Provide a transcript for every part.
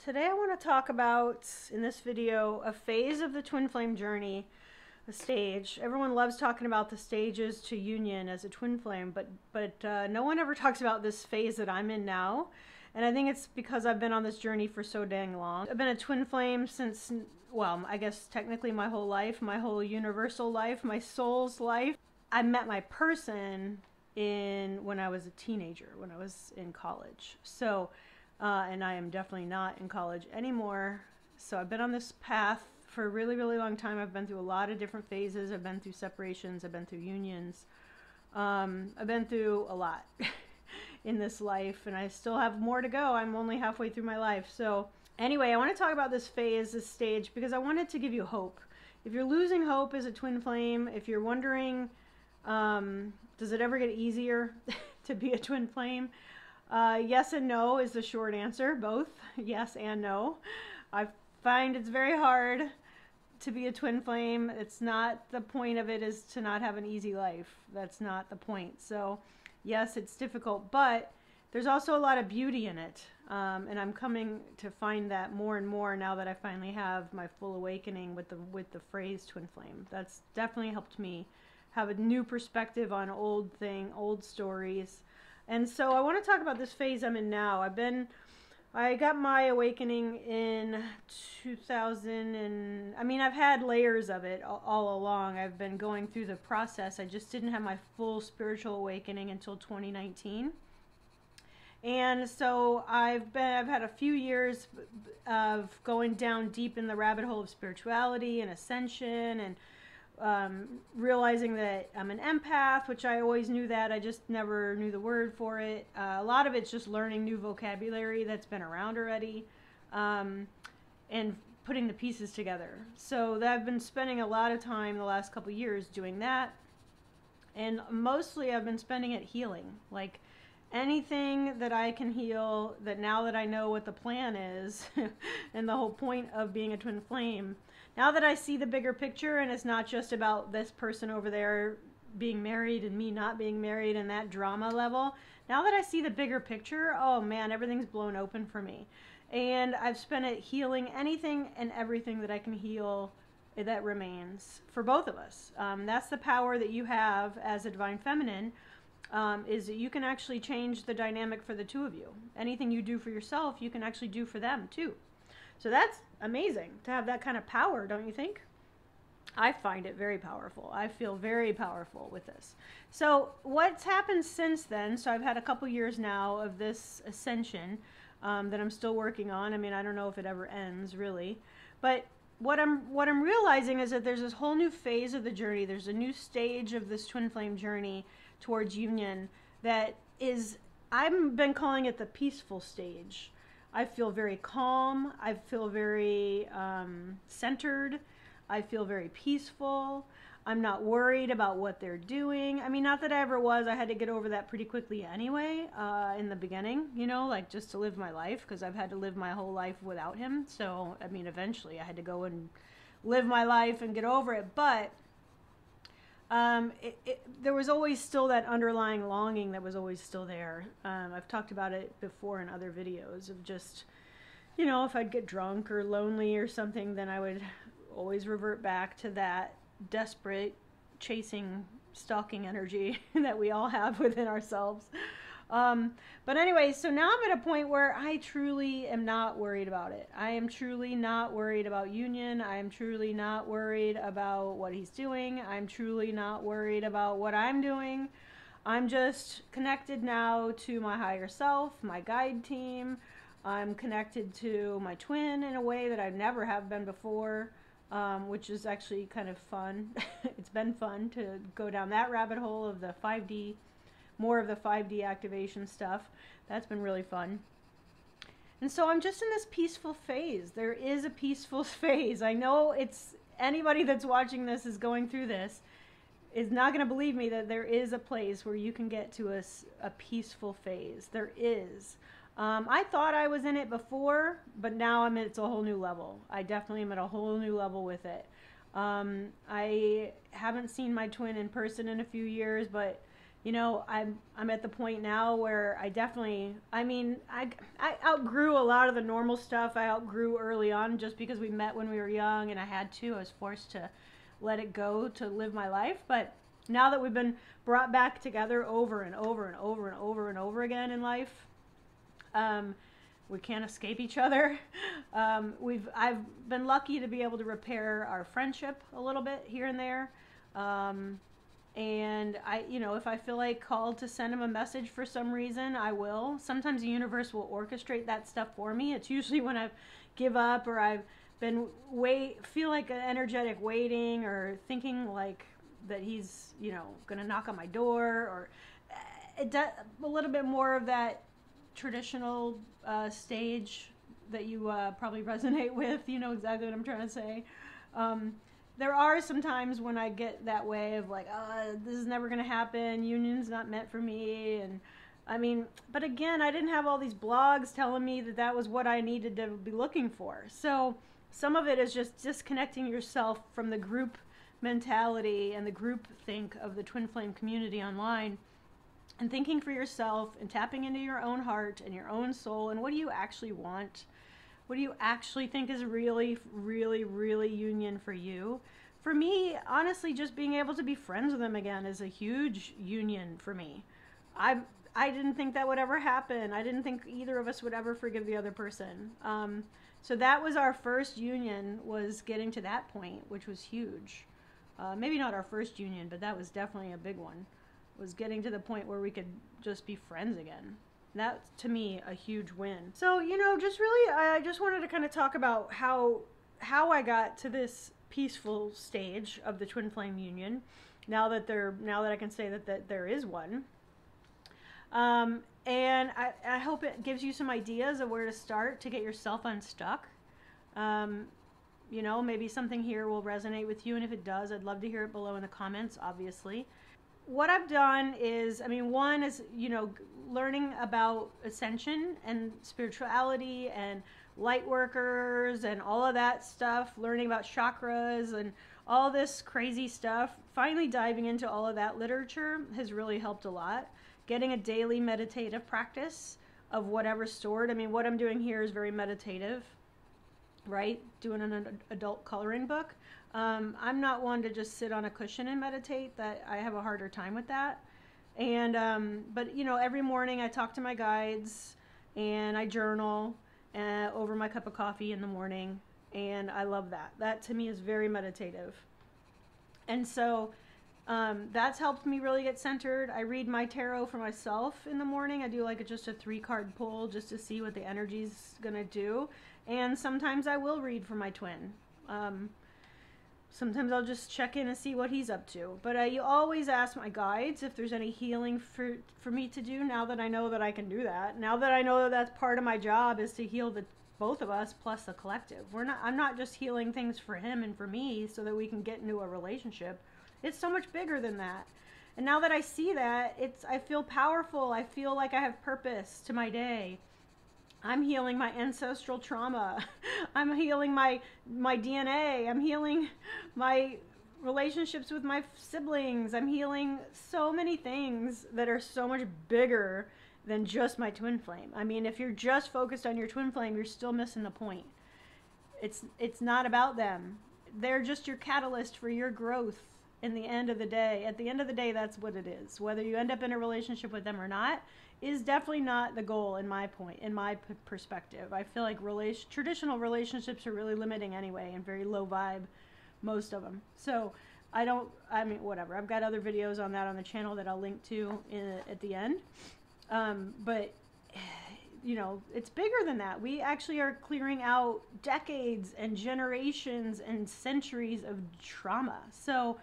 Today I want to talk about, in this video, a phase of the twin flame journey, a stage. Everyone loves talking about the stages to union as a twin flame, but no one ever talks about this phase that I'm in now. And I think it's because I've been on this journey for so dang long. I've been a twin flame since, well, I guess technically my whole life, my whole universal life, my soul's life. I met my person when I was a teenager, when I was in college. So, and I am definitely not in college anymore. So I've been on this path for a really, really long time. I've been through a lot of different phases. I've been through separations. I've been through unions. I've been through a lot in this life, and I still have more to go. I'm only halfway through my life. So anyway, I want to talk about this phase, this stage, because I wanted to give you hope. If you're losing hope as a twin flame, if you're wondering, does it ever get easier to be a twin flame? Yes and no is the short answer, both yes and no. I find it's very hard to be a twin flame. It's not, the point of it is to not have an easy life. That's not the point. So yes, it's difficult, but there's also a lot of beauty in it. And I'm coming to find that more and more now that I finally have my full awakening with the phrase twin flame. That's definitely helped me have a new perspective on old stories. And so I want to talk about this phase I'm in now. I got my awakening in 2000, and I mean, I've had layers of it all along. I've been going through the process. I just didn't have my full spiritual awakening until 2019. And so I've had a few years of going down deep in the rabbit hole of spirituality and ascension, and realizing that I'm an empath, which I always knew that. I just never knew the word for it. A lot of it's just learning new vocabulary that's been around already, and putting the pieces together. So I've been spending a lot of time the last couple years doing that, and mostly I've been spending it healing. Like anything that I can heal, that now that I know what the plan is and the whole point of being a twin flame, now that I see the bigger picture, and it's not just about this person over there being married and me not being married and that drama level, now that I see the bigger picture, oh man, everything's blown open for me. And I've spent it healing anything and everything that I can heal that remains for both of us. That's the power that you have as a divine feminine, is that you can actually change the dynamic for the two of you. Anything you do for yourself, you can actually do for them too. So that's amazing to have that kind of power, don't you think? I find it very powerful. I feel very powerful with this. So what's happened since then? So I've had a couple years now of this ascension that I'm still working on. I mean, I don't know if it ever ends really, but what I'm realizing is that there's this whole new phase of the journey. There's a new stage of this twin flame journey towards union that is, I've been calling it the peaceful stage. I feel very calm. I feel very centered. I feel very peaceful. I'm not worried about what they're doing. I mean, not that I ever was. I had to get over that pretty quickly anyway, in the beginning, you know, like just to live my life, because I've had to live my whole life without him. So, I mean, eventually I had to go and live my life and get over it. But there was always still that underlying longing that was always still there. I've talked about it before in other videos of just, you know, if I'd get drunk or lonely or something, then I would always revert back to that desperate chasing, stalking energy that we all have within ourselves. But anyway, so now I'm at a point where I truly am not worried about it. I am truly not worried about union. I am truly not worried about what he's doing. I'm truly not worried about what I'm doing. I'm just connected now to my higher self, my guide team. I'm connected to my twin in a way that I never have been before, which is actually kind of fun. It's been fun to go down that rabbit hole of the 5D, more of the 5D activation stuff. That's been really fun. And so I'm just in this peaceful phase. There is a peaceful phase. I know it's, anybody that's watching this is going through this is not going to believe me that there is a place where you can get to a peaceful phase. There is. I thought I was in it before, but now it's a whole new level. I definitely am at a whole new level with it. I haven't seen my twin in person in a few years, but you know, I'm at the point now where I definitely, I mean, I outgrew a lot of the normal stuff. I outgrew early on just because we met when we were young and I had to. I was forced to let it go to live my life. But now that we've been brought back together over and over and over and over and over again in life, we can't escape each other. I've been lucky to be able to repair our friendship a little bit here and there. And you know, if I feel like called to send him a message for some reason, I will. Sometimes the universe will orchestrate that stuff for me. It's usually when I give up or I've been feel like an energetic waiting or thinking like that he's, you know, gonna knock on my door, or it does a little bit more of that traditional stage that you probably resonate with. You know exactly what I'm trying to say. There are some times when I get that way of like, this is never going to happen. Union's not meant for me. And I mean, but again, I didn't have all these blogs telling me that that was what I needed to be looking for. So some of it is just disconnecting yourself from the group mentality and the group think of the twin flame community online, and thinking for yourself and tapping into your own heart and your own soul. And what do you actually want? What do you actually think is really, really, really union for you? For me, honestly, just being able to be friends with him again is a huge union for me. I didn't think that would ever happen. I didn't think either of us would ever forgive the other person. So that was our first union, was getting to that point, which was huge. Maybe not our first union, but that was definitely a big one, was getting to the point where we could just be friends again. That's, to me, a huge win. So, you know, just really, I just wanted to kind of talk about how I got to this peaceful stage of the twin flame union. Now that I can say that there is one. And I hope it gives you some ideas of where to start to get yourself unstuck. You know, maybe something here will resonate with you, and if it does, I'd love to hear it below in the comments, obviously. What I've done is, I mean, one is, you know, learning about ascension and spirituality and light workers and all of that stuff, learning about chakras and all this crazy stuff. Finally diving into all of that literature has really helped a lot. Getting a daily meditative practice of whatever's stored. I mean, what I'm doing here is very meditative, right? Doing an adult coloring book. I'm not one to just sit on a cushion and meditate. That I have a harder time with that. And but you know, every morning I talk to my guides and I journal over my cup of coffee in the morning, and I love that. That to me is very meditative. And so that's helped me really get centered. I read my tarot for myself in the morning. I do like just a 3-card pull just to see what the energy's gonna do. And sometimes I will read for my twin. Sometimes I'll just check in and see what he's up to. But you always ask my guides if there's any healing for me to do, now that I know that I can do that. Now that I know that that's part of my job, is to heal both of us plus the collective. I'm not just healing things for him and for me so that we can get into a relationship. It's so much bigger than that. And now that I see that, I feel powerful. I feel like I have purpose to my day. I'm healing my ancestral trauma. I'm healing my DNA. I'm healing my relationships with my siblings. I'm healing so many things that are so much bigger than just my twin flame. I mean, if you're just focused on your twin flame, you're still missing the point. It's not about them. They're just your catalyst for your growth in the end of the day. At the end of the day, that's what it is. Whether you end up in a relationship with them or not is definitely not the goal in my perspective. I feel like traditional relationships are really limiting anyway, and very low vibe, most of them. So I mean, whatever. I've got other videos on that on the channel that I'll link to at the end. But you know, it's bigger than that. We actually are clearing out decades and generations and centuries of trauma. So,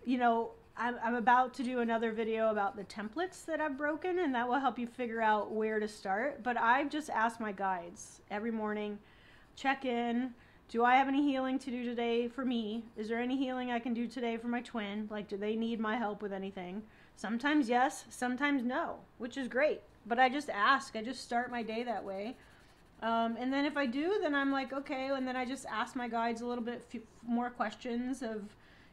you know, I'm about to do another video about the templates that I've broken, and that will help you figure out where to start. But I've just asked my guides every morning, check in. Do I have any healing to do today for me? Is there any healing I can do today for my twin? Like, do they need my help with anything? Sometimes yes, sometimes no, which is great. But I just ask. I just start my day that way. And then if I do, then I'm like, okay. And then I just ask my guides a little bit more questions of,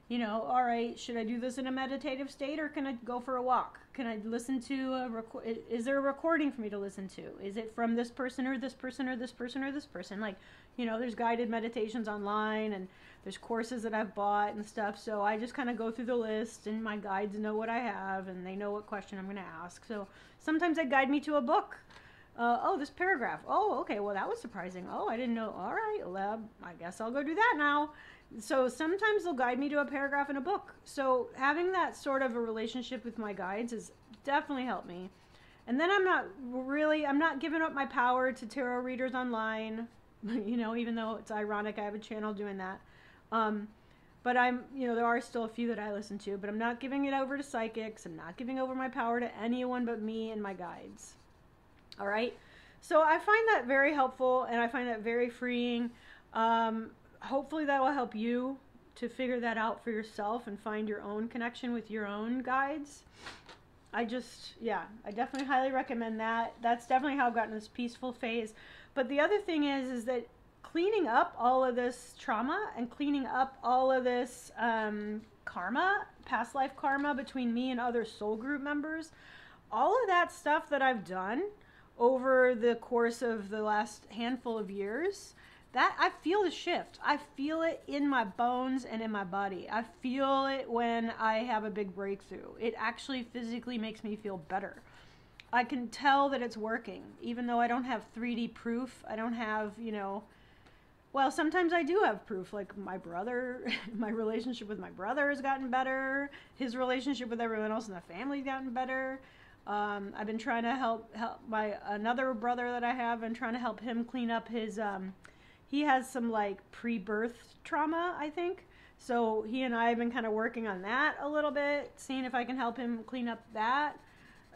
You know, all right, should I do this in a meditative state, or can I go for a walk? Can I listen to is there a recording for me to listen to? Is it from this person or this person or this person or this person? Like, you know, there's guided meditations online, and there's courses that I've bought and stuff. So I just kind of go through the list, and my guides know what I have, and they know what question I'm going to ask. So sometimes they guide me to a book. Oh, this paragraph. Oh, okay. Well, that was surprising. Oh, I didn't know. All right. Well, I guess I'll go do that now. So sometimes they'll guide me to a paragraph in a book. So having that sort of a relationship with my guides has definitely helped me. And then I'm not giving up my power to tarot readers online, you know, even though it's ironic I have a channel doing that. But there are still a few that I listen to, but I'm not giving it over to psychics. I'm not giving over my power to anyone but me and my guides. All right. So I find that very helpful, and I find that very freeing. Hopefully that will help you to figure that out for yourself and find your own connection with your own guides. I definitely highly recommend that. That's definitely how I've gotten this peaceful phase. But the other thing is that cleaning up all of this trauma and cleaning up all of this karma, past life karma between me and other soul group members, all of that stuff that I've done over the course of the last handful of years, that I feel the shift. I feel it in my bones and in my body. I feel it when I have a big breakthrough. It actually physically makes me feel better. I can tell that it's working, even though I don't have 3D proof. I don't have, well, sometimes I do have proof, like my brother, my relationship with my brother has gotten better. His relationship with everyone else in the family has gotten better. I've been trying to help another brother that I have, and trying to help him clean up his, he has some like pre-birth trauma, I think. So he and I have been kind of working on that a little bit, seeing if I can help him clean up that.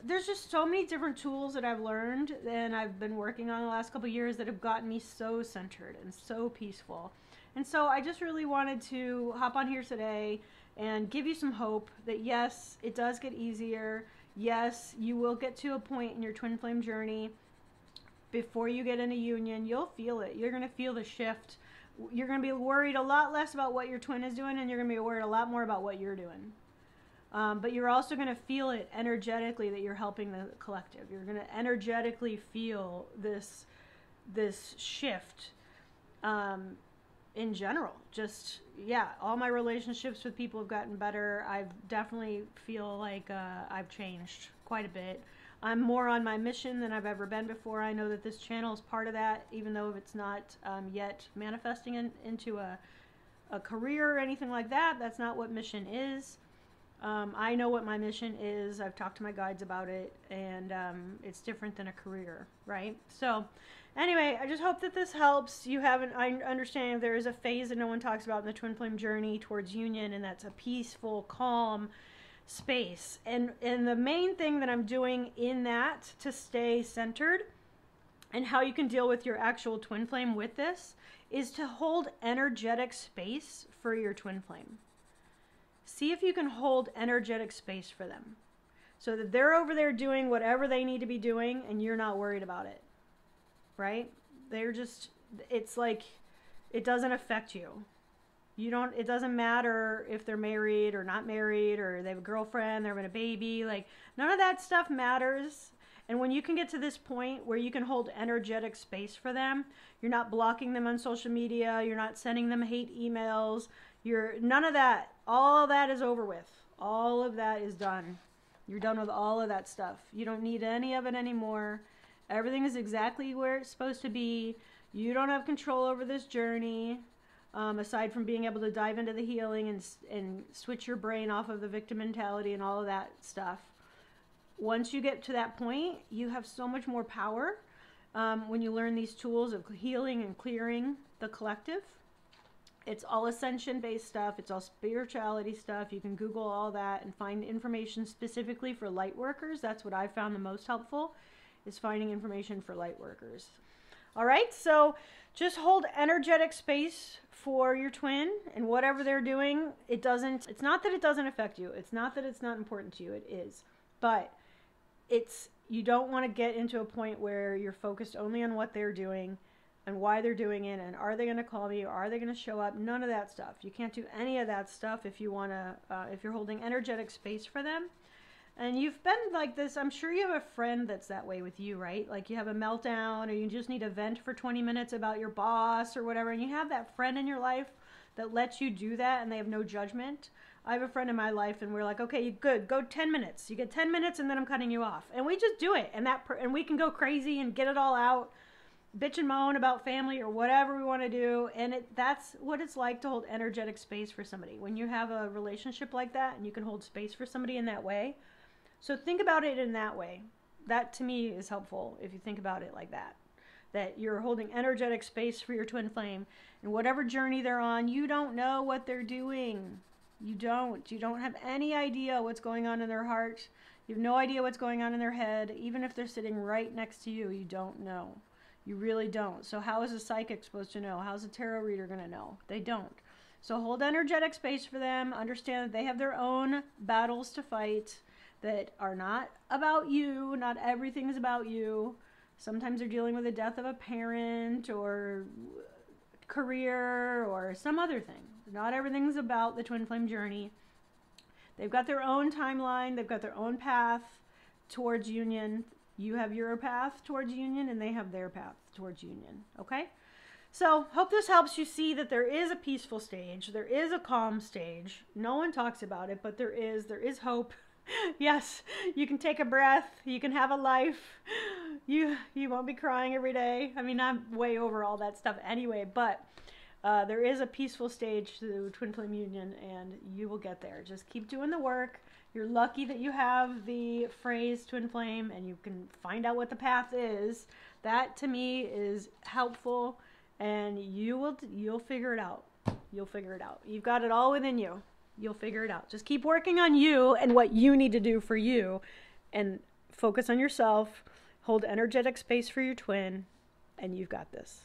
There's just so many different tools that I've learned and I've been working on the last couple of years that have gotten me so centered and so peaceful. And so I just really wanted to hop on here today and give you some hope that yes, it does get easier. Yes, you will get to a point in your twin flame journey before you get in a union. You'll feel it. You're going to feel the shift. You're going to be worried a lot less about what your twin is doing, and you're going to be worried a lot more about what you're doing. But you're also going to feel it energetically that you're helping the collective. You're going to energetically feel this shift in general. Just, yeah, all my relationships with people have gotten better. I've definitely feel like I've changed quite a bit. I'm more on my mission than I've ever been before. I know that this channel is part of that, even though it's not yet manifesting into a career or anything like that. That's not what mission is. I know what my mission is. I've talked to my guides about it, and it's different than a career, right? So anyway, I just hope that this helps. I understand there is a phase that no one talks about in the twin flame journey towards union, and that's a peaceful, calm space. And the main thing that I'm doing in that to stay centered, and how you can deal with your actual twin flame with this, is to hold energetic space for your twin flame. See if you can hold energetic space for them so that they're over there doing whatever they need to be doing and you're not worried about it, right? It's like, it doesn't affect you. It doesn't matter if they're married or not married, or they have a girlfriend, they're having a baby, like none of that stuff matters. And when you can get to this point where you can hold energetic space for them, you're not blocking them on social media, you're not sending them hate emails, none of that. All of that is over with. All of that is done. You're done with all of that stuff. You don't need any of it anymore. Everything is exactly where it's supposed to be. You don't have control over this journey, aside from being able to dive into the healing and switch your brain off of the victim mentality and all of that stuff. Once you get to that point, you have so much more power when you learn these tools of healing and clearing the collective. It's all ascension-based stuff. It's all spirituality stuff. You can Google all that and find information specifically for light workers. That's what I found the most helpful, is finding information for light workers. All right, so just hold energetic space for your twin and whatever they're doing. It's not that it doesn't affect you. It's not that it's not important to you. It is. But you don't want to get into a point where you're focused only on what they're doing. and why they're doing it, and are they going to call me, or are they going to show up? None of that stuff. You can't do any of that stuff if you want to, if you're holding energetic space for them. And you've been like this, I'm sure you have a friend that's that way with you, right? Like you have a meltdown, or you just need a vent for 20 minutes about your boss or whatever, and you have that friend in your life that lets you do that, and they have no judgment. I have a friend in my life, and we're like, okay, good, go 10 minutes. You get 10 minutes, and then I'm cutting you off. And we just do it, and we can go crazy and get it all out, bitch and moan about family or whatever we want to do. And that's what it's like to hold energetic space for somebody. When you have a relationship like that, and you can hold space for somebody in that way. So think about it in that way. That, to me, is helpful if you think about it like that. That you're holding energetic space for your twin flame. And whatever journey they're on, you don't know what they're doing. You don't have any idea what's going on in their heart. You have no idea what's going on in their head. Even if they're sitting right next to you, you don't know. You really don't. So how is a psychic supposed to know? How's a tarot reader going to know? They don't. So hold energetic space for them. Understand that they have their own battles to fight that are not about you. Not everything is about you. Sometimes they're dealing with the death of a parent or career or some other thing. Not everything's about the twin flame journey. They've got their own timeline. They've got their own path towards union. You have your path towards union, and they have their path towards union. Okay? So, hope this helps you see that there is a peaceful stage. There is a calm stage. No one talks about it, but there is hope. Yes, you can take a breath. You can have a life. You won't be crying every day. I mean, I'm way over all that stuff anyway, but there is a peaceful stage to twin flame union, and you will get there. Just keep doing the work. You're lucky that you have the phrase twin flame, and you can find out what the path is. That, to me, is helpful, and you'll figure it out. You'll figure it out. You've got it all within you. You'll figure it out. Just keep working on you and what you need to do for you, and focus on yourself. Hold energetic space for your twin, and you've got this.